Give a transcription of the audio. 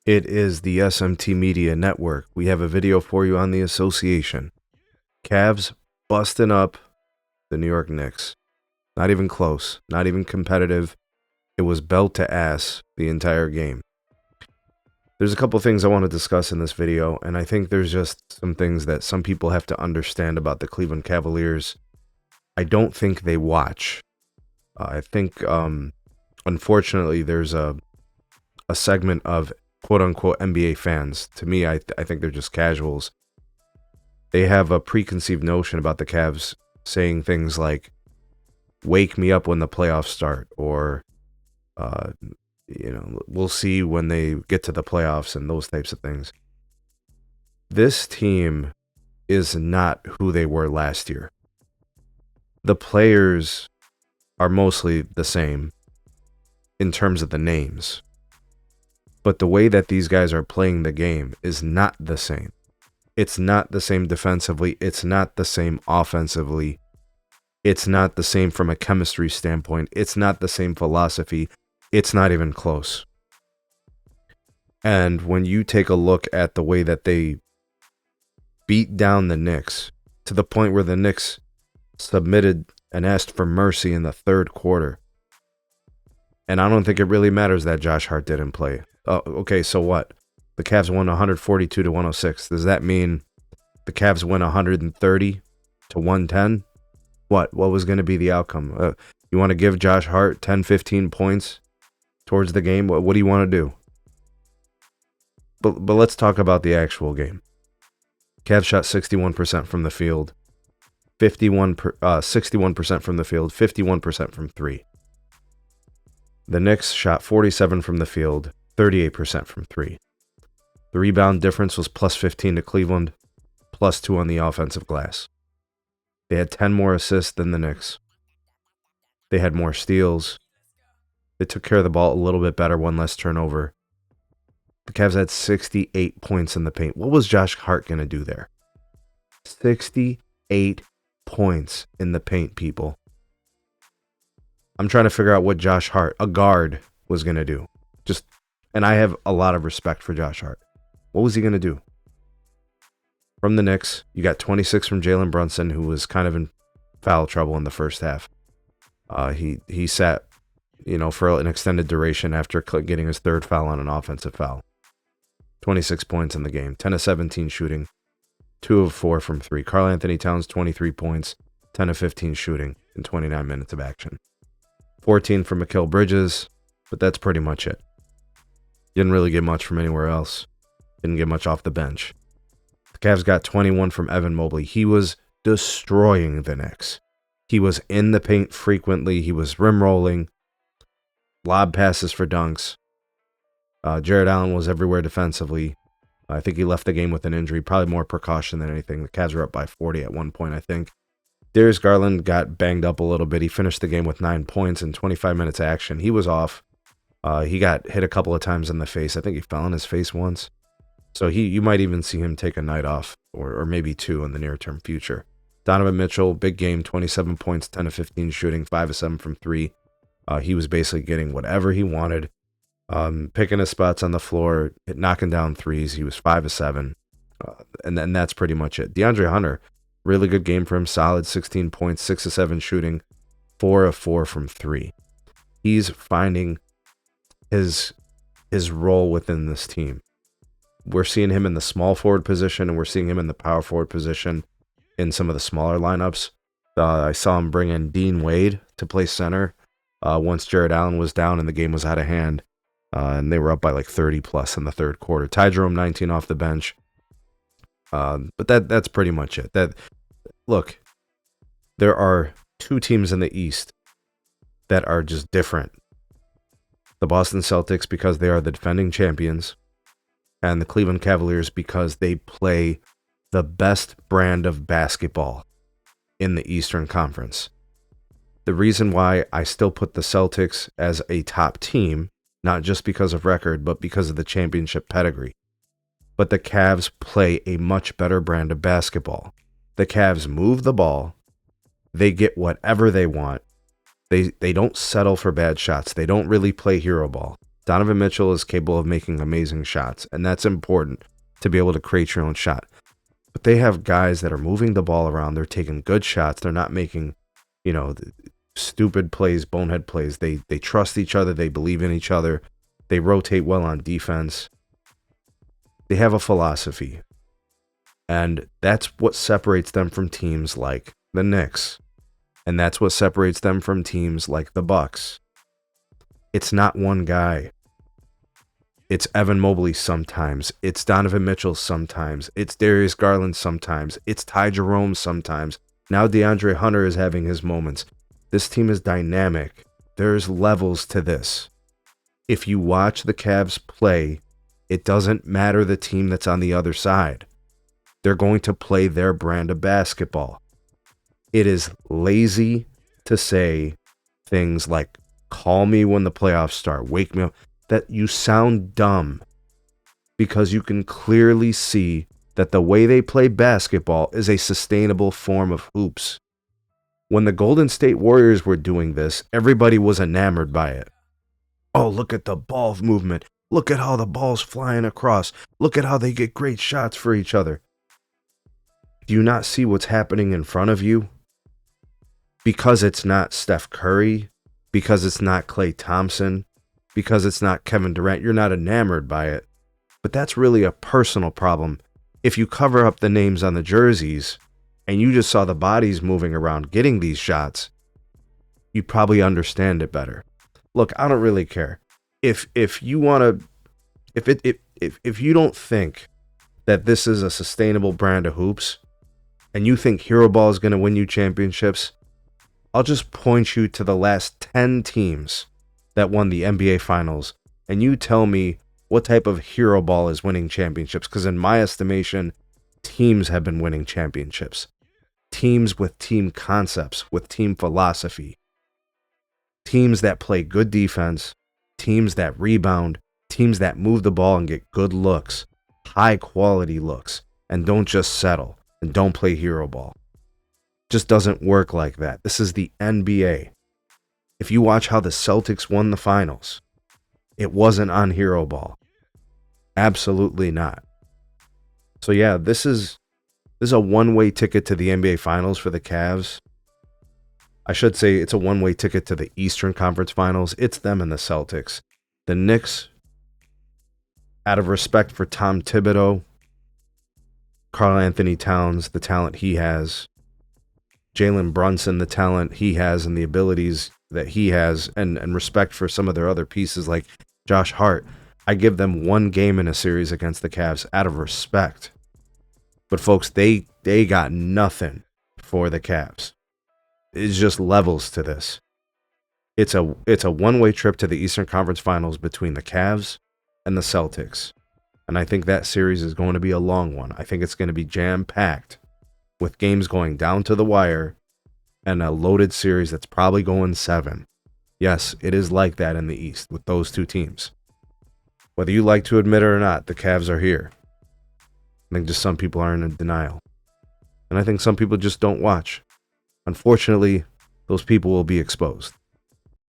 It is the SMT Media Network. We have a video for you on the association. Cavs busting up the New York Knicks. Not even close. Not even competitive. It was belt to ass the entire game. There's a couple things I want to discuss in this video, and I think there's just some things that some people have to understand about the Cleveland Cavaliers. I don't think they watch. I think, unfortunately, there's a segment of quote-unquote NBA fans. To me, I think they're just casuals. They have a preconceived notion about the Cavs saying things like, wake me up when the playoffs start, or, we'll see when they get to the playoffs and those types of things. This team is not who they were last year. The players are mostly the same in terms of the names. But the way that these guys are playing the game is not the same. It's not the same defensively. It's not the same offensively. It's not the same from a chemistry standpoint. It's not the same philosophy. It's not even close. And when you take a look at the way that they beat down the Knicks to the point where the Knicks submitted and asked for mercy in the third quarter. And I don't think it really matters that Josh Hart didn't play. Okay, so what? The Cavs won 142 to 106. Does that mean the Cavs win 130 to 110? What was going to be the outcome? You want to give Josh Hart 10, 15 points towards the game? What do you want to do? But let's talk about the actual game. Cavs shot 61% from the field. 61% from the field, 51% from three. The Knicks shot 47 from the field, 38% from three. The rebound difference was plus 15 to Cleveland, plus 2 on the offensive glass. They had 10 more assists than the Knicks. They had more steals. They took care of the ball a little bit better, one less turnover. The Cavs had 68 points in the paint. What was Josh Hart going to do there? 68 points in the paint, people. I'm trying to figure out what Josh Hart, a guard, was going to do. And I have a lot of respect for Josh Hart. What was he going to do? From the Knicks, you got 26 from Jalen Brunson, who was kind of in foul trouble in the first half. He sat, for an extended duration after getting his third foul on an offensive foul. 26 points in the game, 10 of 17 shooting, 2 of 4 from 3. Karl Anthony Towns, 23 points, 10 of 15 shooting in 29 minutes of action. 14 from Mikal Bridges, but that's pretty much it. Didn't really get much from anywhere else. Didn't get much off the bench. The Cavs got 21 from Evan Mobley. He was destroying the Knicks. He was in the paint frequently. He was rim rolling. Lob passes for dunks. Jared Allen was everywhere defensively. I think he left the game with an injury. Probably more precaution than anything. The Cavs were up by 40 at one point, I think. Darius Garland got banged up a little bit. He finished the game with 9 points in 25 minutes action. He was off. He got hit a couple of times in the face. I think he fell on his face once. So you might even see him take a night off, or maybe 2 in the near-term future. Donovan Mitchell, big game, 27 points, 10 of 15 shooting, 5 of 7 from 3. He was basically getting whatever he wanted, picking his spots on the floor, knocking down threes. He was 5 of 7, and then that's pretty much it. DeAndre Hunter, really good game for him, solid 16 points, 6 of 7 shooting, 4 of 4 from 3. He's finding his role within this team. We're seeing him in the small forward position, and we're seeing him in the power forward position in some of the smaller lineups. I saw him bring in Dean Wade to play center once Jared Allen was down and the game was out of hand, and they were up by like 30 plus in the third quarter. Ty Jerome, 19 off the bench. But that's pretty much it. Look, there are 2 teams in the East that are just different. The Boston Celtics, because they are the defending champions, and the Cleveland Cavaliers because they play the best brand of basketball in the Eastern Conference. The reason why I still put the Celtics as a top team, not just because of record, but because of the championship pedigree. But the Cavs play a much better brand of basketball. The Cavs move the ball. They get whatever they want. They don't settle for bad shots. They don't really play hero ball. Donovan Mitchell is capable of making amazing shots, and that's important to be able to create your own shot. But they have guys that are moving the ball around. They're taking good shots. They're not making, stupid plays, bonehead plays. They trust each other. They believe in each other. They rotate well on defense. They have a philosophy. And that's what separates them from teams like the Knicks. And that's what separates them from teams like the Bucks. It's not one guy. It's Evan Mobley sometimes. It's Donovan Mitchell sometimes. It's Darius Garland sometimes. It's Ty Jerome sometimes. Now DeAndre Hunter is having his moments. This team is dynamic. There's levels to this. If you watch the Cavs play, it doesn't matter the team that's on the other side. They're going to play their brand of basketball. It is lazy to say things like, call me when the playoffs start, wake me up. That you sound dumb because you can clearly see that the way they play basketball is a sustainable form of hoops. When the Golden State Warriors were doing this, everybody was enamored by it. Oh, look at the ball movement. Look at how the ball's flying across. Look at how they get great shots for each other. Do you not see what's happening in front of you? Because it's not Steph Curry, because it's not Klay Thompson, because it's not Kevin Durant, you're not enamored by it. But that's really a personal problem. If you cover up the names on the jerseys and you just saw the bodies moving around getting these shots, you probably understand it better. Look, I don't really care. If you want to, if you don't think that this is a sustainable brand of hoops and you think Hero Ball is going to win you championships, I'll just point you to the last 10 teams that won the NBA Finals, and you tell me what type of hero ball is winning championships, because in my estimation, teams have been winning championships. Teams with team concepts, with team philosophy. Teams that play good defense, teams that rebound, teams that move the ball and get good looks, high quality looks, and don't just settle, and don't play hero ball. Just doesn't work like that. This is the NBA. If you watch how the Celtics won the finals, it wasn't on hero ball. Absolutely not. So yeah, this is a one-way ticket to the NBA Finals for the Cavs. I should say it's a one-way ticket to the Eastern Conference Finals. It's them and the Celtics. The Knicks, out of respect for Tom Thibodeau, Karl Anthony Towns, the talent he has, Jalen Brunson, the talent he has and the abilities that he has, and respect for some of their other pieces like Josh Hart, I give them one game in a series against the Cavs out of respect. But folks, they got nothing for the Cavs. It's just levels to this. It's a one-way trip to the Eastern Conference Finals between the Cavs and the Celtics. And I think that series is going to be a long one. I think it's going to be jam-packed with games going down to the wire and a loaded series that's probably going 7. Yes, it is like that in the East with those two teams. Whether you like to admit it or not, the Cavs are here. I think just some people are in denial. And I think some people just don't watch. Unfortunately, those people will be exposed.